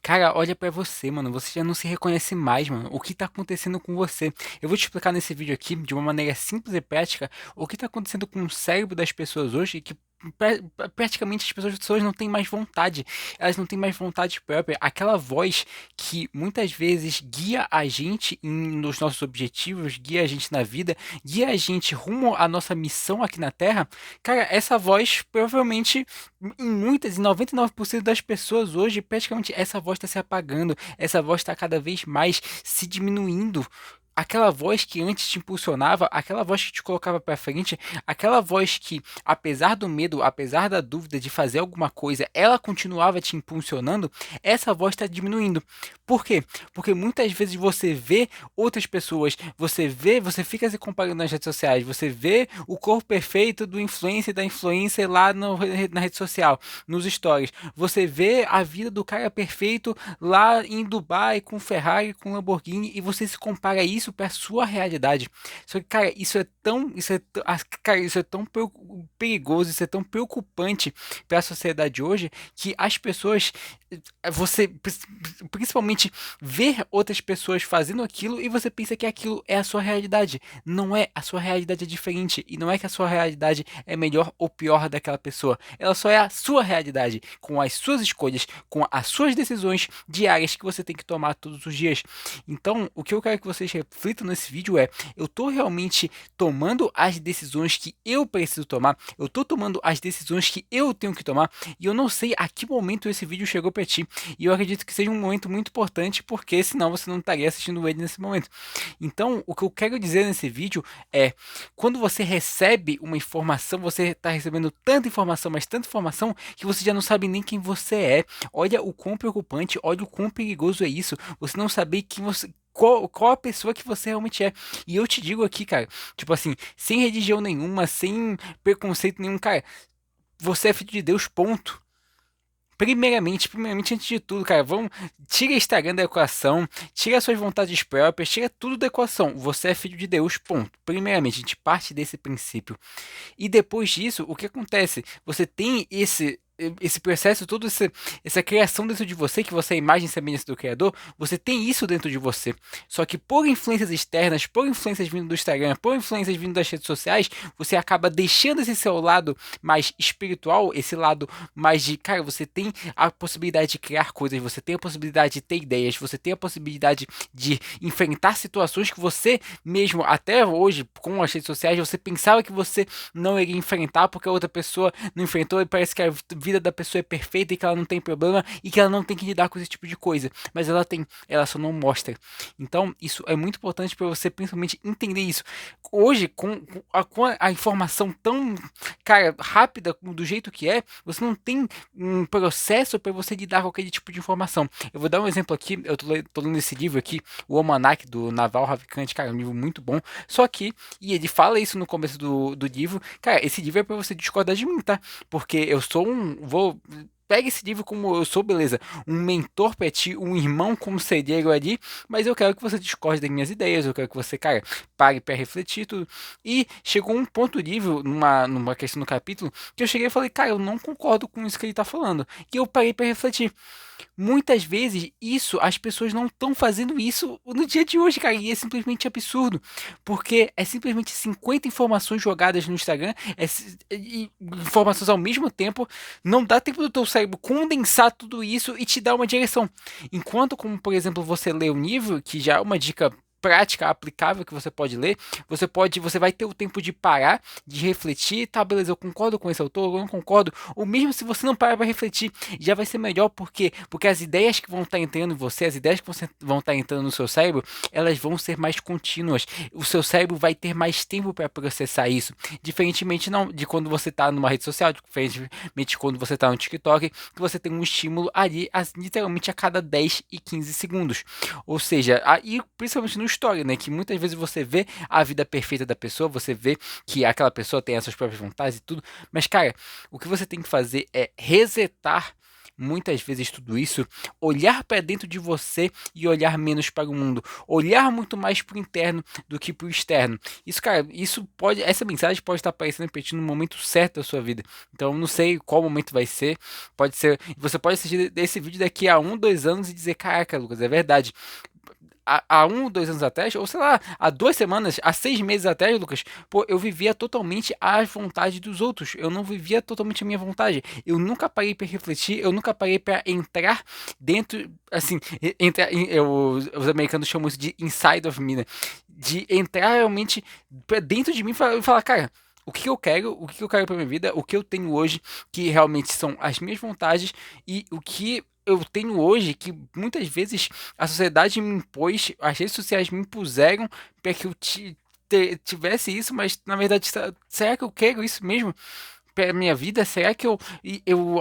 Cara, olha pra você, mano. Você já não se reconhece mais, mano. O que tá acontecendo com você? Eu vou te explicar nesse vídeo aqui, de uma maneira simples e prática, o que tá acontecendo com o cérebro das pessoas hoje, que praticamente as pessoas não têm mais vontade. Elas não têm mais vontade própria. Aquela voz que muitas vezes guia a gente nos nossos objetivos, guia a gente na vida, guia a gente rumo à nossa missão aqui na Terra. Cara, essa voz provavelmente em muitas, em 99% das pessoas hoje, praticamente essa voz está se apagando, essa voz está cada vez mais se diminuindo. Aquela voz que antes te impulsionava, aquela voz que te colocava para frente, aquela voz que, apesar do medo, apesar da dúvida de fazer alguma coisa, ela continuava te impulsionando, essa voz está diminuindo. Por quê? Porque muitas vezes você vê outras pessoas, você fica se comparando nas redes sociais, você vê o corpo perfeito do influencer da influencer lá na rede social, nos stories. Você vê a vida do cara perfeito lá em Dubai com Ferrari, com Lamborghini e você se compara isso para sua realidade. Só que, cara, isso é tão perigoso, isso é tão preocupante para a sociedade hoje que as pessoas você principalmente ver outras pessoas fazendo aquilo e você pensa que aquilo é a sua realidade. Não é, a sua realidade é diferente e não é que a sua realidade é melhor ou pior daquela pessoa. Ela só é a sua realidade, com as suas escolhas, com as suas decisões diárias que você tem que tomar todos os dias. Então, o que eu quero que vocês reflitam nesse vídeo é: eu estou realmente tomando as decisões que eu preciso tomar? Eu estou tomando as decisões que eu tenho que tomar? E eu não sei a que momento esse vídeo chegou para ti. E eu acredito que seja um momento muito importante, porque senão você não estaria assistindo ele nesse momento. Então, o que eu quero dizer nesse vídeo é: quando você recebe uma informação, você está recebendo tanta informação, mas tanta informação, que você já não sabe nem quem você é. Olha o quão preocupante, olha o quão perigoso é isso. Você não saber quem você. Qual a pessoa que você realmente é. E eu te digo aqui, cara, tipo assim, sem religião nenhuma, sem preconceito nenhum, cara, você é filho de Deus, ponto. Primeiramente, antes de tudo, cara, tira Instagram da equação, tira suas vontades próprias, tira tudo da equação. Você é filho de Deus, ponto. Primeiramente, a gente parte desse princípio. E depois disso, o que acontece? Você tem esse processo, essa criação dentro de você, que você é a imagem e semelhança do Criador, você tem isso dentro de você. Só que por influências externas, por influências vindo do Instagram, por influências vindo das redes sociais, você acaba deixando esse seu lado mais espiritual, esse lado mais de, cara, você tem a possibilidade de criar coisas, você tem a possibilidade de ter ideias, você tem a possibilidade de enfrentar situações que você mesmo, até hoje, com as redes sociais, você pensava que você não iria enfrentar porque a outra pessoa não enfrentou e parece que a vida da pessoa é perfeita e que ela não tem problema e que ela não tem que lidar com esse tipo de coisa. Mas ela tem, ela só não mostra. Então, isso é muito importante para você principalmente entender isso. Hoje, com a informação tão, cara, rápida, do jeito que é, você não tem um processo para você lidar com aquele tipo de informação. Eu vou dar um exemplo aqui, tô lendo esse livro aqui, o Almanac do Naval Ravikant, cara, é um livro muito bom. Só que, e ele fala isso no começo do livro, cara, esse livro é para você discordar de mim, tá? Porque eu sou Pega esse livro como eu sou, beleza, um mentor pra ti, um irmão conselheiro ali, mas eu quero que você discorde das minhas ideias, eu quero que você, cara, pare pra refletir tudo. E chegou um ponto do livro, numa questão do capítulo, que eu cheguei e falei, cara, eu não concordo com isso que ele tá falando. E eu parei pra refletir. Muitas vezes as pessoas não estão fazendo isso no dia de hoje, cara, e é simplesmente absurdo, porque é simplesmente 50 informações jogadas no Instagram, e informações ao mesmo tempo, não dá tempo do teu cérebro condensar tudo isso e te dar uma direção. Enquanto, como por exemplo, você lê um livro, que já é uma dica prática, aplicável que você pode ler, você vai ter o tempo de parar, de refletir, tá, beleza, eu concordo com esse autor, eu não concordo, ou mesmo se você não parar para refletir, já vai ser melhor, porque as ideias que vão estar entrando em você, as ideias que vão estar entrando no seu cérebro, elas vão ser mais contínuas, o seu cérebro vai ter mais tempo para processar isso, diferentemente não de quando você está numa rede social, diferentemente de quando você está no TikTok, que você tem um estímulo ali, literalmente a cada 10 e 15 segundos, ou seja, aí principalmente no story, né? Que muitas vezes você vê a vida perfeita da pessoa, você vê que aquela pessoa tem as suas próprias vontades e tudo, mas cara, o que você tem que fazer é resetar muitas vezes tudo isso, olhar para dentro de você e olhar menos para o mundo, olhar muito mais para o interno do que para o externo. Isso, cara, essa mensagem pode estar aparecendo para ti no momento certo da sua vida. Então, eu não sei qual momento vai ser. Pode ser, você pode assistir esse vídeo daqui a 1, 2 anos e dizer, caraca, Lucas, é verdade. Há 1, 2 anos atrás, ou sei lá, há 2 semanas, há 6 meses atrás, Lucas, pô, eu vivia totalmente às vontades dos outros. Eu não vivia totalmente a minha vontade. Eu nunca parei para refletir, eu nunca parei para entrar dentro, assim, os americanos chamam isso de inside of me, né? De entrar realmente pra dentro de mim e falar, cara. O que eu quero para minha vida, o que eu tenho hoje, que realmente são as minhas vontades e o que eu tenho hoje, que muitas vezes a sociedade me impôs, as redes sociais me impuseram para que eu tivesse isso, mas na verdade, será que eu quero isso mesmo? Para minha vida? Será que eu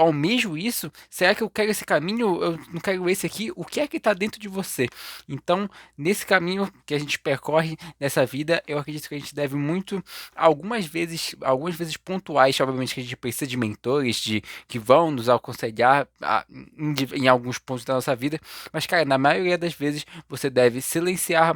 almejo isso? Será que eu quero esse caminho? Eu não quero esse aqui? O que é que está dentro de você? Então, nesse caminho que a gente percorre nessa vida, eu acredito que a gente deve muito, algumas vezes pontuais, obviamente que a gente precisa de mentores, que vão nos aconselhar em alguns pontos da nossa vida, mas, cara, na maioria das vezes você deve silenciar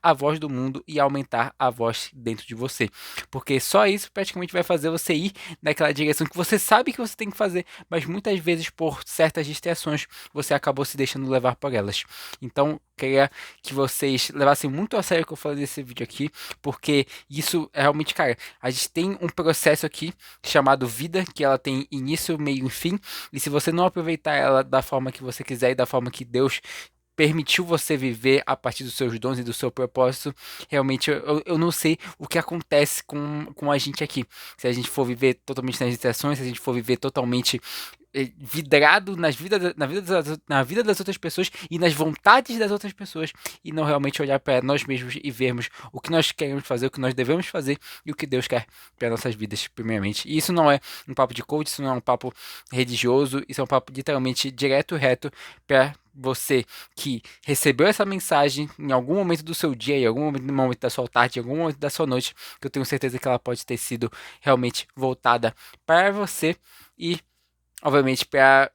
a voz do mundo e aumentar a voz dentro de você. Porque só isso praticamente vai fazer você ir naquela direção que você sabe que você tem que fazer, mas muitas vezes por certas distrações você acabou se deixando levar por elas. Então, queria que vocês levassem muito a sério o que eu falei nesse vídeo aqui, porque isso é realmente, cara, a gente tem um processo aqui chamado vida, que ela tem início, meio e fim, e se você não aproveitar ela da forma que você quiser e da forma que Deus permitiu você viver a partir dos seus dons e do seu propósito, realmente eu não sei o que acontece com a gente aqui. Se a gente for viver totalmente nas distrações, se a gente for viver totalmente vidrado na vida das outras pessoas e nas vontades das outras pessoas e não realmente olhar para nós mesmos e vermos o que nós queremos fazer, o que nós devemos fazer e o que Deus quer para nossas vidas, primeiramente. E isso não é um papo de coach, isso não é um papo religioso, isso é um papo literalmente direto e reto para você que recebeu essa mensagem em algum momento do seu dia, em algum momento da sua tarde, em algum momento da sua noite, que eu tenho certeza que ela pode ter sido realmente voltada para você e obviamente, para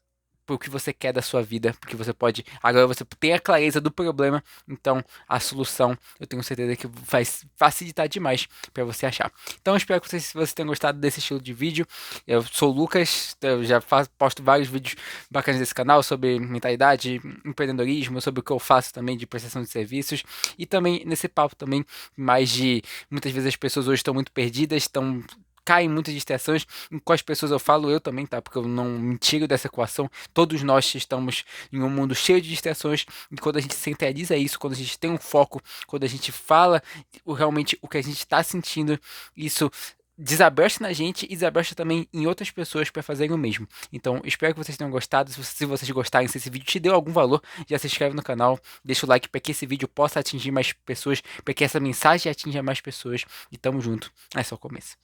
o que você quer da sua vida, porque você pode. Agora você tem a clareza do problema, então a solução eu tenho certeza que vai facilitar demais para você achar. Então eu espero que vocês tenham gostado desse estilo de vídeo. Eu sou o Lucas, eu já posto vários vídeos bacanas desse canal sobre mentalidade, empreendedorismo, sobre o que eu faço também de prestação de serviços e também nesse papo também mais de muitas vezes as pessoas hoje estão muito perdidas, estão caem muitas distrações. Com as pessoas eu falo eu também, tá? Porque eu não me tiro dessa equação. Todos nós estamos em um mundo cheio de distrações. E quando a gente centraliza isso, quando a gente tem um foco, quando a gente fala realmente o que a gente está sentindo, isso desabrocha na gente e desabrocha também em outras pessoas para fazerem o mesmo. Então, espero que vocês tenham gostado. Se vocês gostarem, se esse vídeo te deu algum valor, já se inscreve no canal, deixa o like para que esse vídeo possa atingir mais pessoas, para que essa mensagem atinja mais pessoas. E tamo junto. É só o começo.